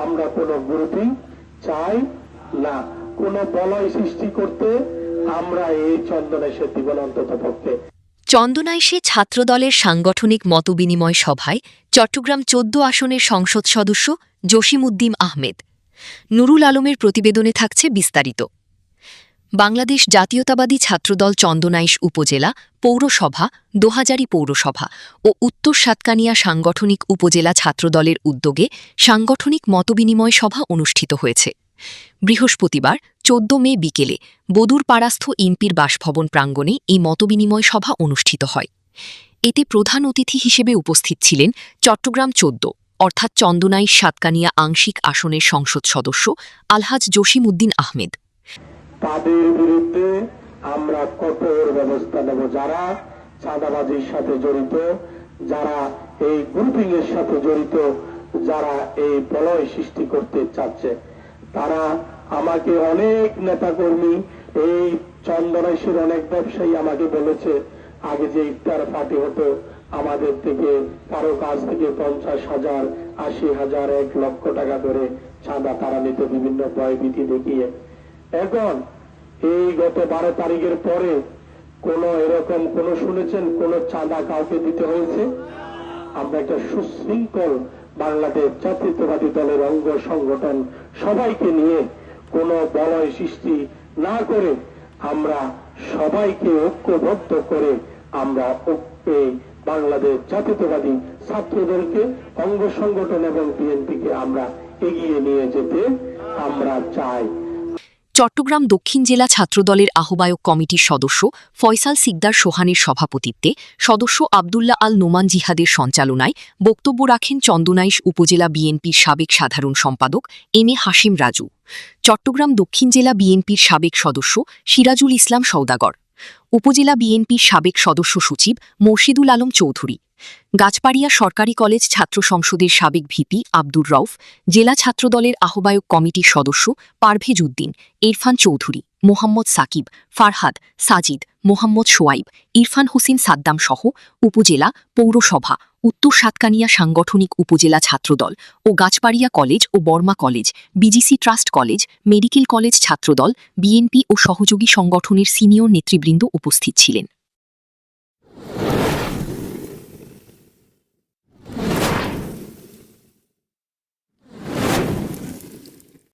আমরা কোনো গ্রুপিং চাই না, কোনো বলয় সৃষ্টি করতে আমরা এই চন্দনাইশে দিব না অন্তত পক্ষে। চন্দনাইশে ছাত্রদলের সাংগঠনিক মতবিনিময় সভায় চট্টগ্রাম ১৪ আসনের সংসদ সদস্য জসিমউদ্দিন আহমেদ। নুরুল আলমের প্রতিবেদনে থাকছে বিস্তারিত। বাংলাদেশ জাতীয়তাবাদী ছাত্রদল চন্দনাইশ উপজেলা পৌরসভা, দোহাজারী পৌরসভা ও উত্তর সাতকানিয়া সাংগঠনিক উপজেলা ছাত্রদলের উদ্যোগে সাংগঠনিক মতবিনিময় সভা অনুষ্ঠিত হয়েছে। বৃহস্পতিবার ১৪ মে বিকেলে বদুরপাড়াস্থ ইমপির বাসভবন প্রাঙ্গণে এই মতবিনিময় সভা অনুষ্ঠিত হয়। এতে প্রধান অতিথি হিসেবে উপস্থিত ছিলেন চট্টগ্রাম ১৪ অর্থাৎ চন্দনাইশ সাতকানিয়া আংশিক আসনের সংসদ সদস্য আলহাজ জসিমউদ্দিন আহমেদ। তাদের বিরুদ্ধে আমরা কঠোর ব্যবস্থা নেব, যারা চাঁদাবাজির সাথে জড়িত, যারা এই গ্রুপিং এর সাথে জড়িত, যারা এই বলয় সৃষ্টি করতে চাচ্ছে। তারা আমাকে অনেক নেতাকর্মী, এই চন্দনাইশের অনেক ব্যবসায়ী আমাকে বলেছে, আগে যে ইফতার পার্টি হতো আমাদের থেকে কারো কাছ থেকে ৫০,০০০, ৮০,০০০, ১ লক্ষ টাকা করে চাঁদা তারা নিত বিভিন্ন ভয়ভীতি দেখিয়ে। এখন এই গত ১২ তারিখের পরে কোন এরকম কোন শুনেছেন কোন চাঁদা কাউকে দিতে হয়েছে? আমরা একটা সুশৃঙ্খল বাংলাদেশ জাতীয়তাবাদী দলের অঙ্গ সংগঠন সবাইকে নিয়ে কোন বলয় সৃষ্টি না করে আমরা সবাইকে ঐক্যবদ্ধ করে আমরা বাংলাদেশ জাতীয়তাবাদী ছাত্রদলকে, অঙ্গ সংগঠন এবং বিএনপিকে আমরা এগিয়ে নিয়ে যেতে আমরা চাই। চট্টগ্রাম দক্ষিণ জেলা ছাত্রদলের আহ্বায়ক কমিটির সদস্য ফয়সাল সিকদার সোহানের সভাপতিত্বে সদস্য আবদুল্লাহ আল নোমান জিহাদের সঞ্চালনায় বক্তব্য রাখেন চন্দনাইশ উপজেলা বিএনপির সাবেক সাধারণ সম্পাদক এম এ হাশিম রাজু, চট্টগ্রাম দক্ষিণ জেলা বিএনপির সাবেক সদস্য সিরাজুল ইসলাম সওদাগর, উপজেলা বিএনপির সাবেক সদস্য সচিব মোর্শেদুল আলম চৌধুরী, গাছপাড়িয়া সরকারি কলেজ ছাত্র সংসদের সাবেক ভিপি আব্দুর রউফ, জেলা ছাত্রদলের আহ্বায়ক কমিটির সদস্য পারভেজ উদ্দিন, ইরফান চৌধুরী, মোহাম্মদ সাকিব, ফারহাদ, সাজিদ, মোহাম্মদ সোয়াইব, ইরফান হোসেন সাদ্দাম সহ উপজেলা, পৌরসভা, উত্তর সাতকানিয়া সাংগঠনিক উপজেলা ছাত্রদল ও গাছপাড়িয়া কলেজ ও Barma college, BGC trust college, medical college Chhatra Dal, BNP ও সহযোগী সংগঠনের সিনিয়র নেতৃবৃন্দ উপস্থিত ছিলেন।